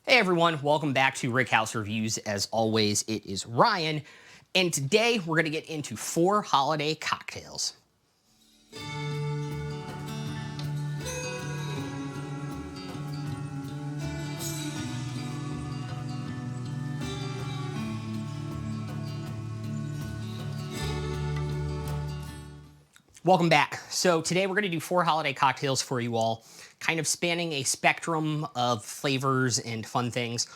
Hey everyone, welcome back to Rickhouse Reviews. As always, it is Ryan, and today we're going to get into 4 holiday cocktails. Welcome back. So today we're going to do 4 holiday cocktails for you all, kind of spanning a spectrum of flavors and fun things.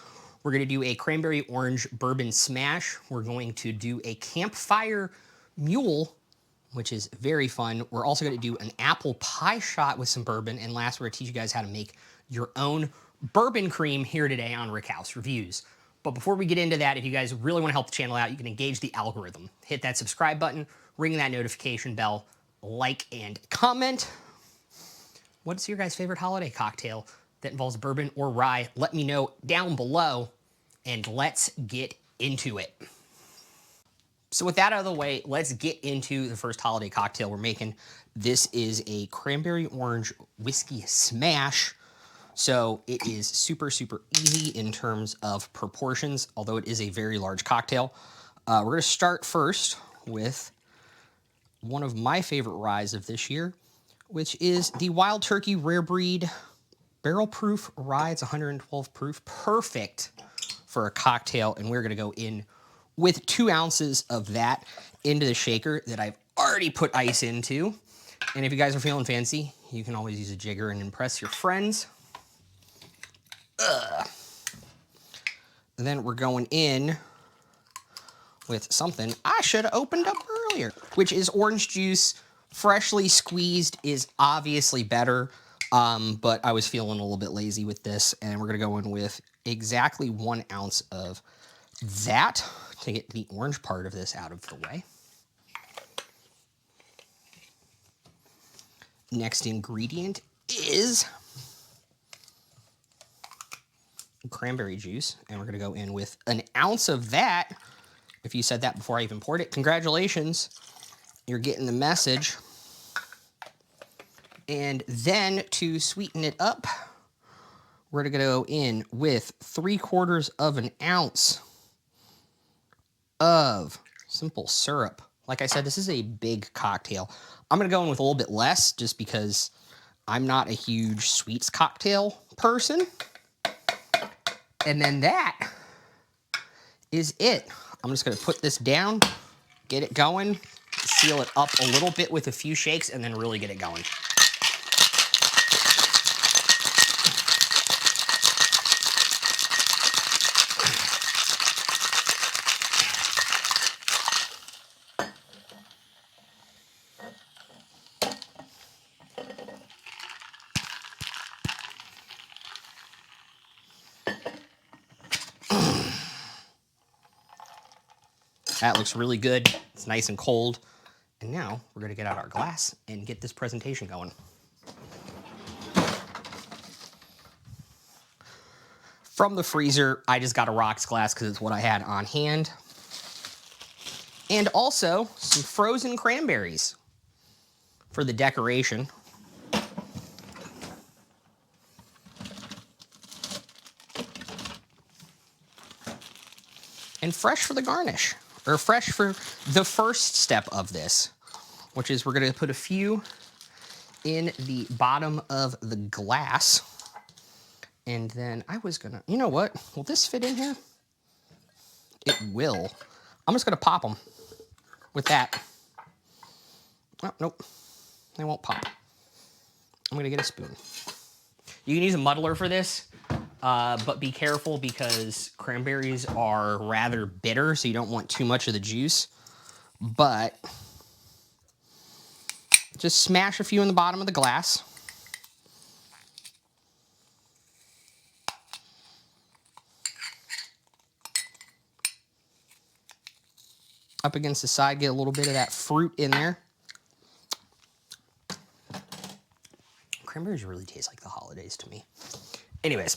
We're going to do a Cranberry Orange Bourbon Smash. We're going to do a Campfire Mule, which is very fun. We're also going to do an apple pie shot with some bourbon. And last, we're going to teach you guys how to make your own bourbon cream here today on Rickhouse Reviews. But before we get into that, if you guys really want to help the channel out, you can engage the algorithm. Hit that subscribe button, ring that notification bell, like and comment. What's your guys' favorite holiday cocktail that involves bourbon or rye? Let me know down below, and let's get into it. So with that out of the way, let's get into the first holiday cocktail we're making. This is a Cranberry Orange Whiskey Smash. So it is super, super easy in terms of proportions, although it is a very large cocktail. We're going to start first with one of my favorite ryes of this year, which is the Wild Turkey Rare Breed Barrel Proof Rye. It's 112 proof, perfect for a cocktail, and we're going to go in with 2 ounces of that into the shaker that I've already put ice into. And if you guys are feeling fancy, you can always use a jigger and impress your friends. And then we're going in with something I should have opened up earlier, which is orange juice. Freshly squeezed is obviously better, but I was feeling a little bit lazy with this, and we're going to go in with exactly 1 ounce of that to get the orange part of this out of the way. Next ingredient is cranberry juice, and we're going to go in with 1 ounce of that. If you said that before I even poured it, congratulations, you're getting the message. And then to sweeten it up, we're going to go in with 3/4 of an ounce of simple syrup. Like I said, this is a big cocktail. I'm going to go in with a little bit less just because I'm not a huge sweets cocktail person. And then that is it. I'm just going to put this down, get it going, seal it up a little bit with a few shakes, and then really get it going. That looks really good. It's nice and cold. And now we're going to get out our glass and get this presentation going. From the freezer, I just got a rocks glass because it's what I had on hand. And also some frozen cranberries for the decoration. And fresh for the garnish. Or fresh for the first step of this, which is we're going to put a few in the bottom of the glass. And then I was going to, you know what? Will this fit in here? It will. I'm just going to pop them with that. Oh, nope. They won't pop. I'm going to get a spoon. You can use a muddler for this. But be careful because cranberries are rather bitter, so you don't want too much of the juice. But just smash a few in the bottom of the glass. Up against the side, get a little bit of that fruit in there. Cranberries really taste like the holidays to me. Anyways.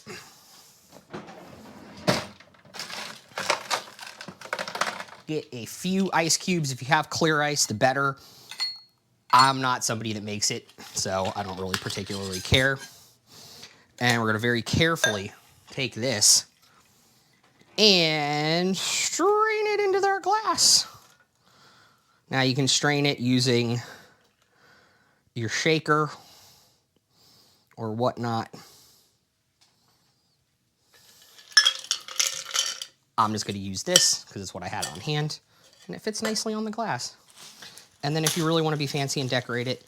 Get a few ice cubes. If you have clear ice, the better. I'm not somebody that makes it, so I don't really particularly care. And we're going to very carefully take this and strain it into their glass. Now you can strain it using your shaker or whatnot. I'm just going to use this because it's what I had on hand, and it fits nicely on the glass. And then if you really want to be fancy and decorate it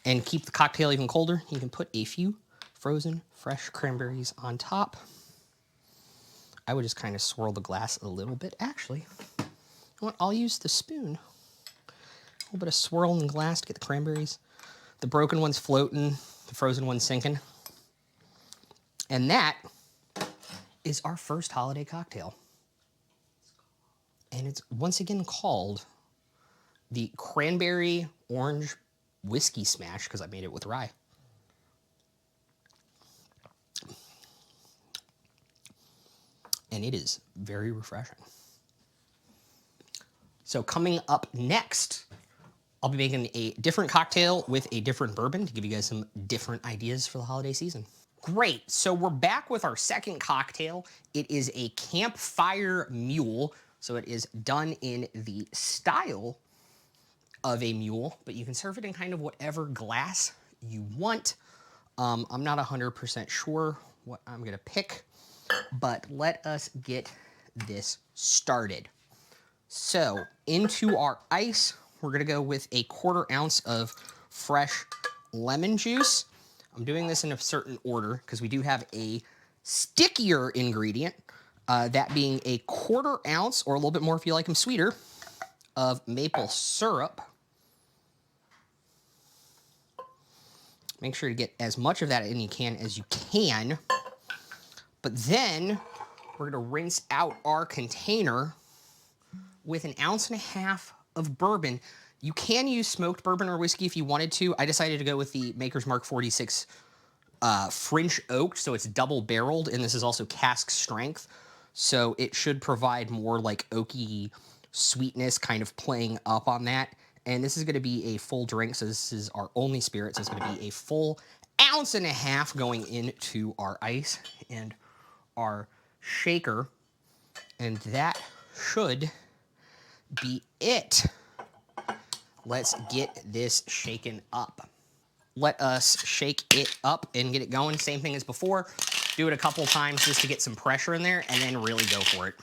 and keep the cocktail even colder, you can put a few frozen fresh cranberries on top. I would just kind of swirl the glass a little bit. Actually, you know what? I'll use the spoon. A little bit of swirl in the glass to get the cranberries. The broken one's floating, the frozen one's sinking. And that is our first holiday cocktail. And it's once again called the Cranberry Orange Whiskey Smash because I made it with rye. And it is very refreshing. So coming up next, I'll be making a different cocktail with a different bourbon to give you guys some different ideas for the holiday season. Great, so we're back with our second cocktail. It is a Campfire Mule. So it is done in the style of a mule, but you can serve it in kind of whatever glass you want. I'm not 100% sure what I'm gonna pick, but let us get this started. So into our ice, we're gonna go with a 1/4 ounce of fresh lemon juice. I'm doing this in a certain order because we do have a stickier ingredient, that being a 1/4 ounce, or a little bit more if you like them sweeter, of maple syrup. Make sure to get as much of that in you can as you can. But then we're gonna rinse out our container with 1.5 ounces of bourbon. You can use smoked bourbon or whiskey if you wanted to. I decided to go with the Maker's Mark 46 French oaked, so it's double barreled, and this is also cask strength. So it should provide more like oaky sweetness kind of playing up on that. And this is gonna be a full drink, so this is our only spirit, so it's gonna be a full 1.5 ounces going into our ice and our shaker. And that should be it. Let's get this shaken up. Let us shake it up and get it going. Same thing as before. Do it a couple times just to get some pressure in there and then really go for it.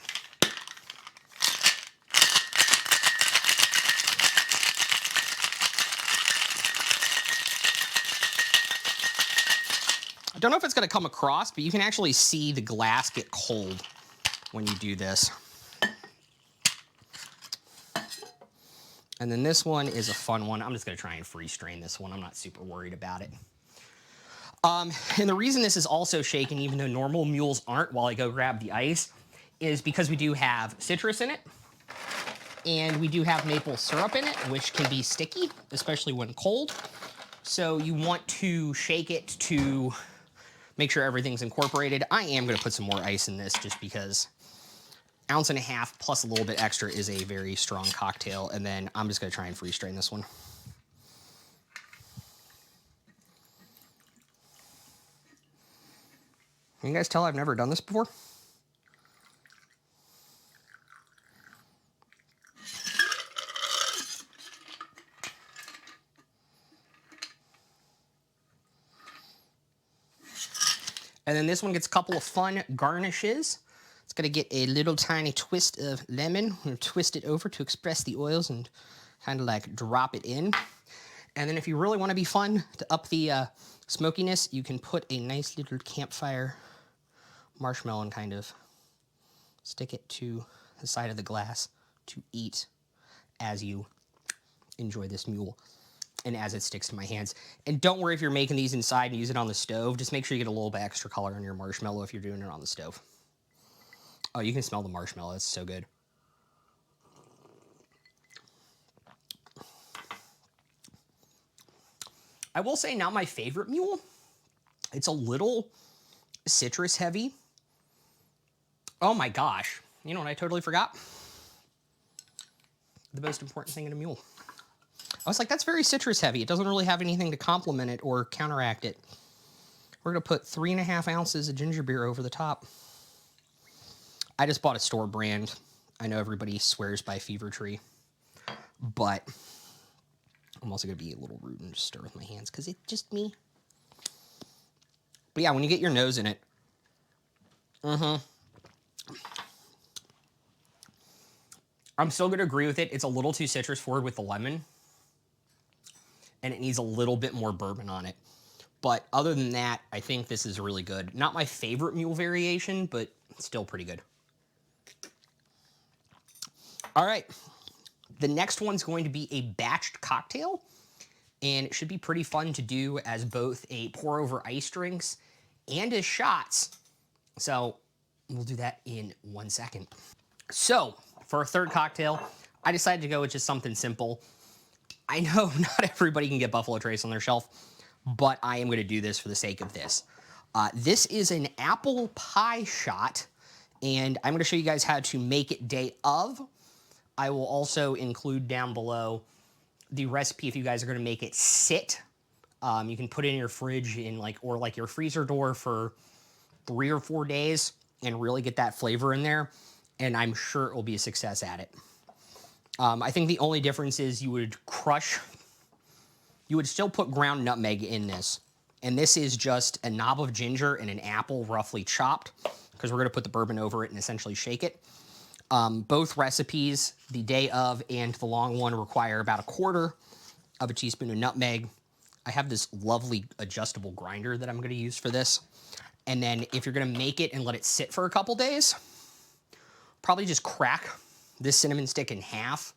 I don't know if it's gonna come across, but you can actually see the glass get cold when you do this. And then this one is a fun one. I'm just gonna try and free strain this one. I'm not super worried about it. And the reason this is also shaken, even though normal mules aren't, while I go grab the ice, is because we do have citrus in it, and we do have maple syrup in it, which can be sticky, especially when cold. So you want to shake it to make sure everything's incorporated. I am gonna put some more ice in this just because 1.5 ounces plus a little bit extra is a very strong cocktail, and then I'm just gonna try and free strain this one. Can you guys tell I've never done this before? And then this one gets a couple of fun garnishes. It's gonna get a little tiny twist of lemon. I'm gonna twist it over to express the oils and kind of like drop it in. And then if you really wanna be fun to up the smokiness, you can put a nice little campfire marshmallow and kind of stick it to the side of the glass to eat as you enjoy this mule and as it sticks to my hands. And don't worry if you're making these inside and use it on the stove. Just make sure you get a little bit extra color on your marshmallow if you're doing it on the stove. Oh, you can smell the marshmallow. It's so good. I will say, not my favorite mule. It's a little citrus heavy. Oh my gosh. You know what I totally forgot? The most important thing in a mule. I was like, that's very citrus heavy. It doesn't really have anything to complement it or counteract it. we're going to put 3.5 ounces of ginger beer over the top. I just bought a store brand. I know everybody swears by Fever Tree, but I'm also going to be a little rude and just stir with my hands because it's just me. But yeah, when you get your nose in it, I'm still going to agree with it. It's a little too citrus forward with the lemon, and it needs a little bit more bourbon on it. But other than that, I think this is really good. Not my favorite mule variation, but still pretty good. All right, the next one's going to be a batched cocktail, and it should be pretty fun to do as both a pour over ice drinks and as shots. So we'll do that in 1 second. So for our third cocktail, I decided to go with just something simple. I know not everybody can get Buffalo Trace on their shelf, but I am going to do this for the sake of this. This is an apple pie shot, and I'm going to show you guys how to make it day of. I will also include down below the recipe if you guys are going to make it sit. You can put it in your fridge or your freezer door for 3 or 4 days and really get that flavor in there, and I'm sure it will be a success at it. I think the only difference is you would still put ground nutmeg in this, and this is just a knob of ginger and an apple roughly chopped, because we're going to put the bourbon over it and essentially shake it. Both recipes, the day of and the long one, require about 1/4 of a teaspoon of nutmeg. I have this lovely adjustable grinder that I'm going to use for this. And then if you're going to make it and let it sit for a couple days, probably just crack this cinnamon stick in half.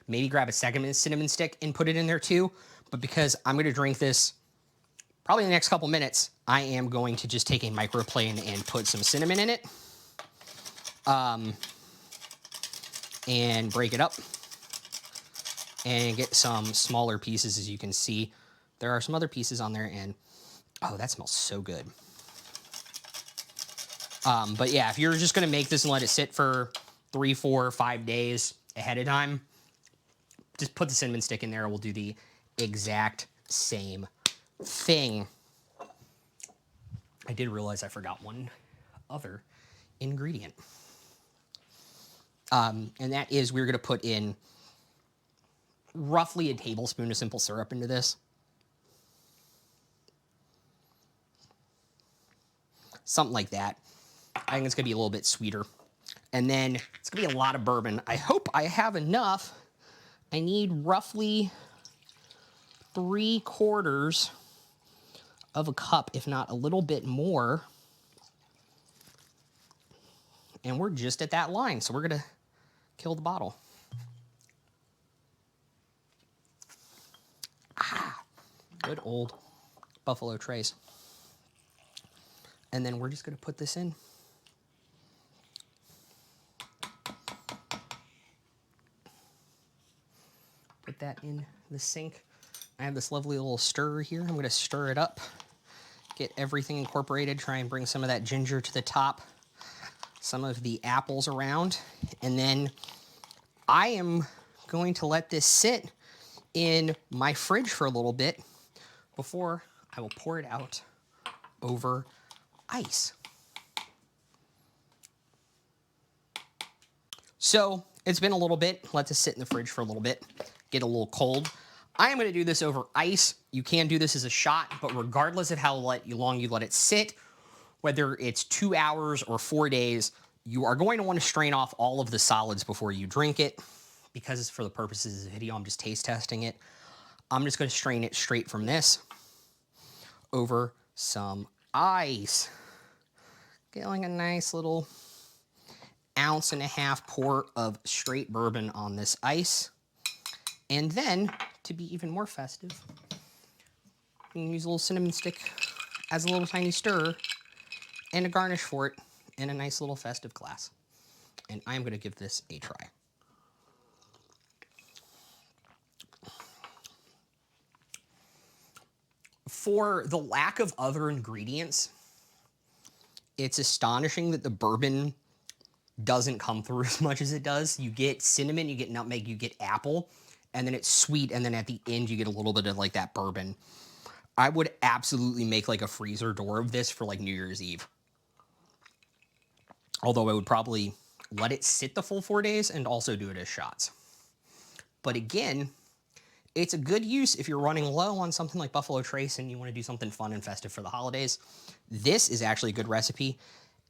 Maybe grab a second cinnamon stick and put it in there too. But because I'm going to drink this probably in the next couple minutes, I am going to just take a microplane and put some cinnamon in it. And break it up and get some smaller pieces. As you can see, there are some other pieces on there, and oh, that smells so good. But yeah, if you're just going to make this and let it sit for 3, 4, 5 days ahead of time, just put the cinnamon stick in there. We'll do the exact same thing. I did realize I forgot one other ingredient. And that is we're going to put in roughly a tablespoon of simple syrup into this. Something like that. I think it's going to be a little bit sweeter. And then it's going to be a lot of bourbon. I hope I have enough. I need roughly 3/4 of a cup, if not a little bit more. And we're just at that line, so we're going to kill the bottle. Good old Buffalo Trace. And then we're just going to put this in. Put that in the sink. I have this lovely little stirrer here. I'm going to stir it up, get everything incorporated, try and bring some of that ginger to the top, some of the apples around, and then I am going to let this sit in my fridge for a little bit before I will pour it out over ice. So it's been a little bit. Let this sit in the fridge for a little bit, get a little cold. I am going to do this over ice. You can do this as a shot, but regardless of how long you let it sit, whether it's 2 hours or 4 days, you are going to want to strain off all of the solids before you drink it. Because for the purposes of the video, I'm just taste testing it. I'm just going to strain it straight from this over some ice. Getting a nice little 1.5 ounce pour of straight bourbon on this ice. And then, to be even more festive, you can use a little cinnamon stick as a little tiny stirrer and a garnish for it in a nice little festive glass. And I'm going to give this a try. For the lack of other ingredients, it's astonishing that the bourbon doesn't come through as much as it does. You get cinnamon, you get nutmeg, you get apple, and then it's sweet, and then at the end you get a little bit of like that bourbon. I would absolutely make like a freezer door of this for like New Year's Eve. Although I would probably let it sit the full 4 days and also do it as shots. But again, it's a good use if you're running low on something like Buffalo Trace and you want to do something fun and festive for the holidays. This is actually a good recipe.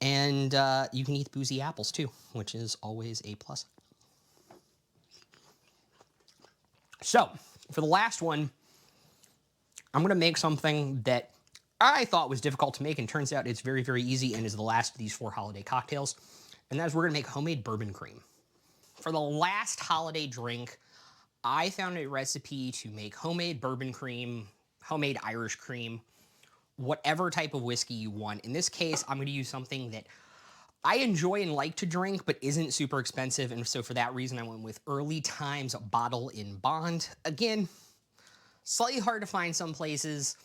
And you can eat boozy apples too, which is always a plus. So, for the last one, I'm going to make something that I thought was difficult to make, and turns out it's very, very easy and is the last of these 4 holiday cocktails. And that is we're going to make homemade bourbon cream. For the last holiday drink, I found a recipe to make homemade bourbon cream, homemade Irish cream, whatever type of whiskey you want. In this case, I'm going to use something that I enjoy and like to drink, but isn't super expensive. And so for that reason, I went with Early Times Bottle in Bond. Again, slightly hard to find some places,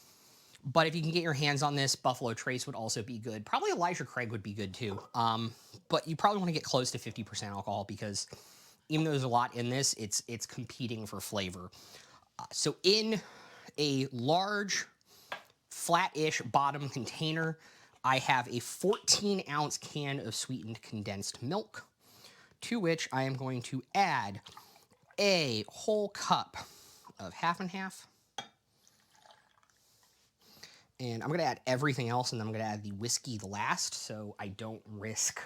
but if you can get your hands on this, Buffalo Trace would also be good. Probably Elijah Craig would be good too. But you probably want to get close to 50% alcohol because even though there's a lot in this, it's competing for flavor. So in a large, flat-ish bottom container, I have a 14-ounce can of sweetened condensed milk, to which I am going to add a whole cup of half and half. And I'm going to add everything else, and then I'm going to add the whiskey last, so I don't risk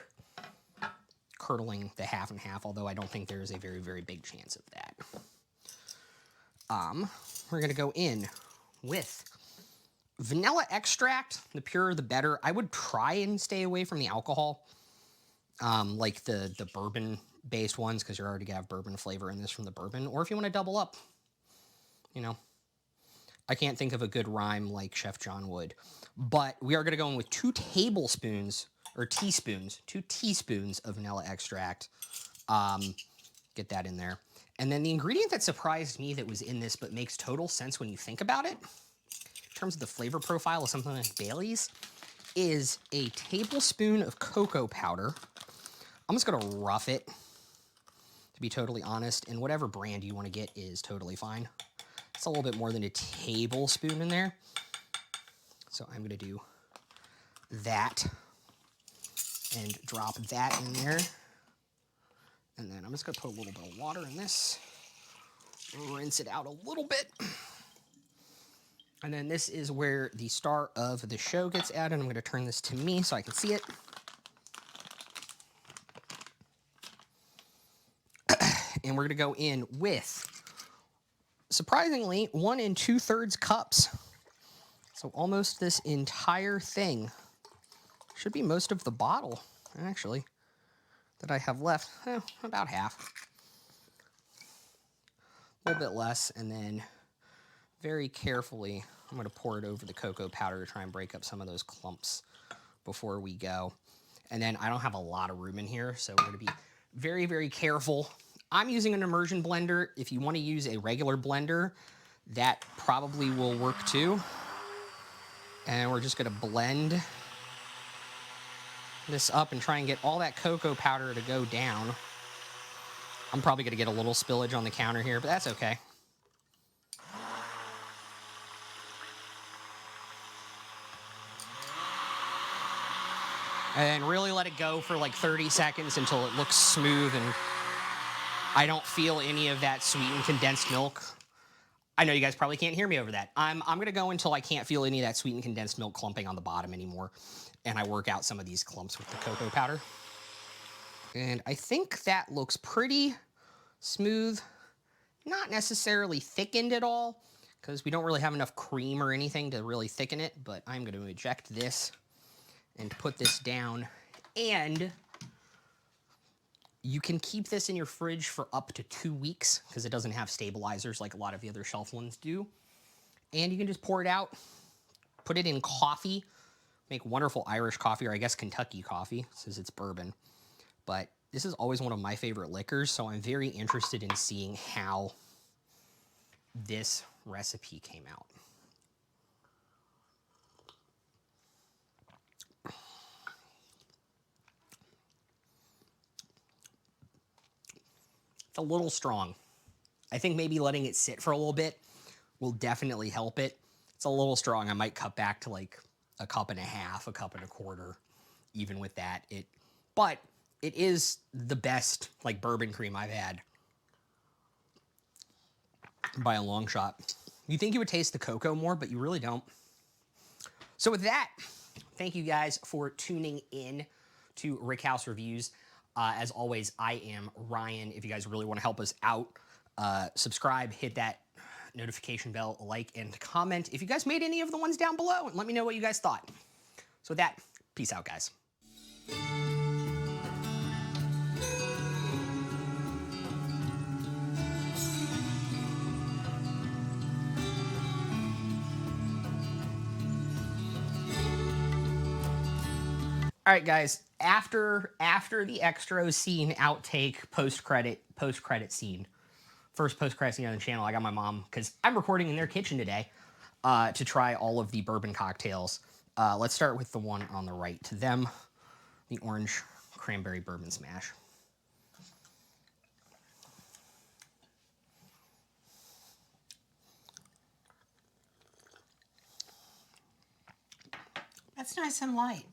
curdling the half and half, although I don't think there is a very, very big chance of that. We're going to go in with vanilla extract. The purer, the better. I would try and stay away from the alcohol, like the bourbon-based ones, because you're already going to have bourbon flavor in this from the bourbon. Or if you want to double up, you know. I can't think of a good rhyme like Chef John would. But we are going to go in with 2 tablespoons, or teaspoons, 2 teaspoons of vanilla extract. Get that in there. And then the ingredient that surprised me that was in this but makes total sense when you think about it, in terms of the flavor profile of something like Bailey's, is a tablespoon of cocoa powder. I'm just going to rough it, to be totally honest, and whatever brand you want to get is totally fine. It's a little bit more than a tablespoon in there. So I'm going to do that and drop that in there. And then I'm just going to put a little bit of water in this. Rinse it out a little bit. And then this is where the star of the show gets added. I'm going to turn this to me so I can see it. And we're going to go in with, surprisingly, 1 2/3 cups. So almost this entire thing. Should be most of the bottle, actually, that I have left. About half. A little bit less, and then very carefully, I'm going to pour it over the cocoa powder to try and break up some of those clumps before we go. And then I don't have a lot of room in here, so we're going to be very, very careful. I'm using an immersion blender. If you want to use a regular blender, that probably will work too. And we're just going to blend this up and try and get all that cocoa powder to go down. I'm probably going to get a little spillage on the counter here, but that's okay. And really let it go for like 30 seconds until it looks smooth and I don't feel any of that sweetened condensed milk. I know you guys probably can't hear me over that. I'm going to go until I can't feel any of that sweetened condensed milk clumping on the bottom anymore. And I work out some of these clumps with the cocoa powder. And I think that looks pretty smooth. Not necessarily thickened at all, because we don't really have enough cream or anything to really thicken it. But I'm going to eject this and put this down. And you can keep this in your fridge for up to 2 weeks because it doesn't have stabilizers like a lot of the other shelf ones do. And you can just pour it out, put it in coffee, make wonderful Irish coffee, or I guess Kentucky coffee, since it's bourbon. But this is always one of my favorite liquors, so I'm very interested in seeing how this recipe came out. It's a little strong. I think maybe letting it sit for a little bit will definitely help it. It's a little strong. I might cut back to like a cup and a half, a cup and a quarter, even with that. But it is the best like bourbon cream I've had by a long shot. You think you would taste the cocoa more, but you really don't. So with that, thank you guys for tuning in to Rickhouse Reviews. As always, I am Ryan. If you guys really want to help us out, subscribe, hit that notification bell, like, and comment if you guys made any of the ones down below, and let me know what you guys thought. So with that, peace out, guys. All right, guys, after the extra scene outtake post-credit scene, first post-credit scene on the channel, I got my mom, because I'm recording in their kitchen today, to try all of the bourbon cocktails. Let's start with the one on the right to them, the orange cranberry bourbon smash. That's nice and light.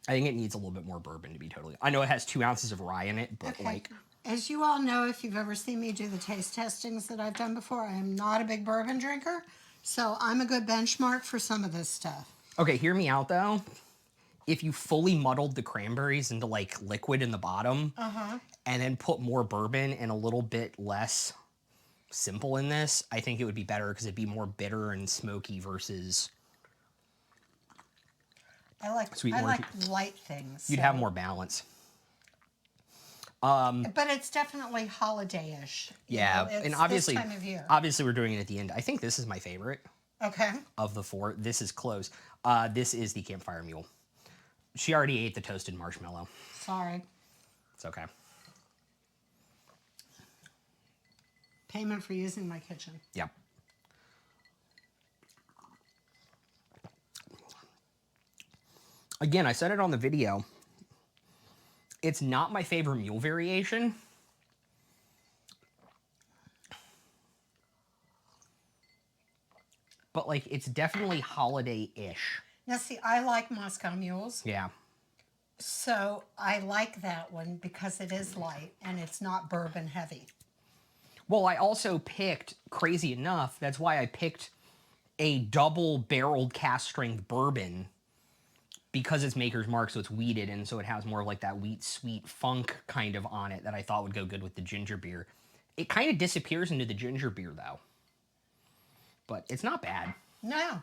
I think it needs a little bit more bourbon to be totally... I know it has 2 ounces of rye in it, but Okay. like... As you all know, if you've ever seen me do the taste testings that I've done before, I am not a big bourbon drinker, so I'm a good benchmark for some of this stuff. Okay, hear me out, though. If you fully muddled the cranberries into, like, liquid in the bottom, and then put more bourbon and a little bit less simple in this, I think it would be better because it'd be more bitter and smoky versus... I like light things. You'd have more balance. But it's definitely holiday-ish. Yeah, It's and obviously, this time of year. obviously we're doing it at the end. I think this is my favorite Okay. of the 4. This is close. This is the Campfire Mule. She already ate the toasted marshmallow. Sorry. It's okay. Payment for using my kitchen. Yep. Again, I said it on the video. It's not my favorite mule variation. But, like, it's definitely holiday-ish. Now, see, I like Moscow mules. Yeah. So I like that one because it is light and it's not bourbon heavy. Well, I also picked, crazy enough, that's why I picked a double-barreled cask-strength bourbon, because it's Maker's Mark, so it's wheated, and so it has more of like that wheat sweet funk kind of on it that I thought would go good with the ginger beer. It kind of disappears into the ginger beer, though. But it's not bad. No.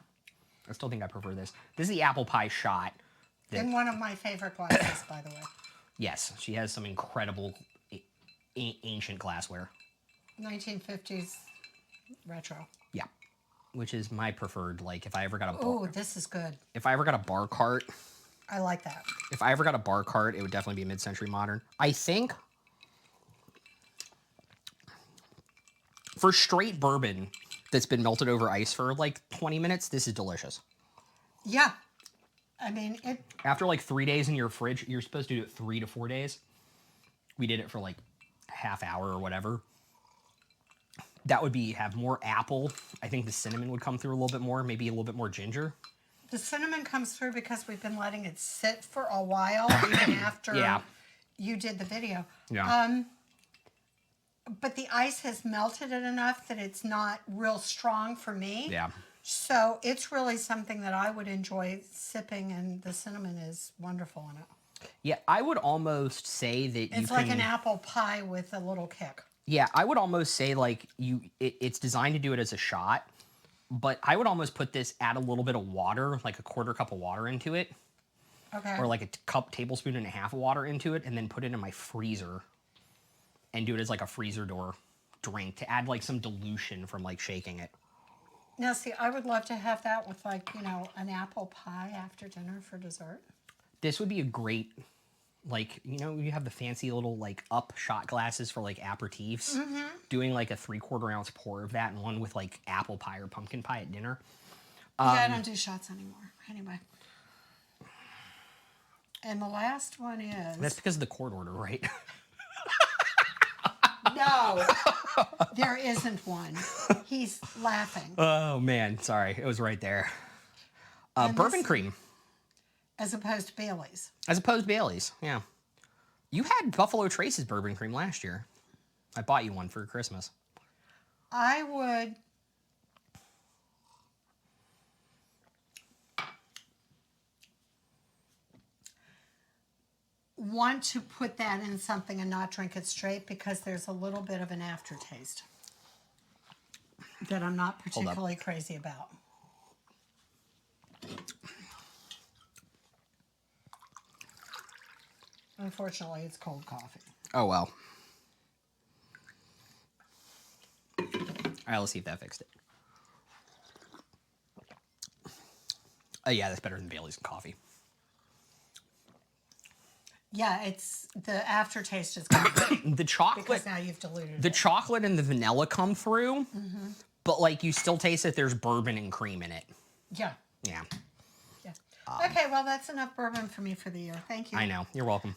I still think I prefer this. This is the apple pie shot. In one of my favorite glasses, by the way. Yes, she has some incredible ancient glassware. 1950s retro. Yeah. Which is my preferred, like, if I ever got a bar... Oh, this is good. If I ever got a bar cart... I like that. If I ever got a bar cart, it would definitely be mid-century modern. I think... For straight bourbon that's been melted over ice for, like, 20 minutes, this is delicious. Yeah. I mean, it... After, like, 3 days in your fridge, you're supposed to do it 3 to 4 days. We did it for, like, a half hour or whatever. That would be, have more apple. I think the cinnamon would come through a little bit more, maybe a little bit more ginger. The cinnamon comes through because we've been letting it sit for a while, even after you did the video. Yeah. But the ice has melted it enough that it's not real strong for me. Yeah. So it's really something that I would enjoy sipping, and the cinnamon is wonderful in it. Yeah, I would almost say that it's like an apple pie with a little kick. Yeah, I would almost say, like, it's designed to do it as a shot, but I would almost put this, add a little bit of water, like a quarter cup of water into it. Okay. Or like a tablespoon and a half of water into it, and then put it in my freezer and do it as like a freezer door drink to add like some dilution from like shaking it. Now, see, I would love to have that with, like, you know, an apple pie after dinner for dessert. This would be a great, like, you know, you have the fancy little, like, up shot glasses for, like, aperitifs. Mm-hmm. Doing, like, a 3/4 ounce pour of that and one with, like, apple pie or pumpkin pie at dinner. Yeah, I don't do shots anymore. Anyway. And the last one is... That's because of the court order, right? No, there isn't one. He's laughing. Oh, man. Sorry. It was right there. Bourbon Cream. As opposed to Bailey's. As opposed to Bailey's, yeah. You had Buffalo Trace's Bourbon Cream last year. I bought you one for Christmas. I would want to put that in something and not drink it straight because there's a little bit of an aftertaste that I'm not particularly crazy about. Unfortunately, it's cold coffee. Oh, well. All right, let's see if that fixed it. Oh, yeah, that's better than Bailey's and coffee. Yeah, it's the aftertaste is good The chocolate, because now you've diluted the it. chocolate and the vanilla come through, but like you still taste that there's bourbon and cream in it. Yeah. Yeah, Yeah. Okay, well, that's enough bourbon for me for the year. Thank you. I know. You're welcome.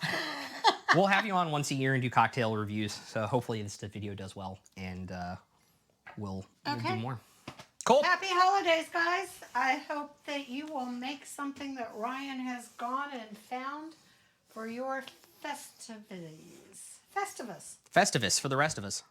We'll have you on once a year and do cocktail reviews. So hopefully this video does well, and we'll do more. Cool. Happy holidays, guys. I hope that you will make something that Ryan has gone and found for your festivities. Festivus. Festivus for the rest of us.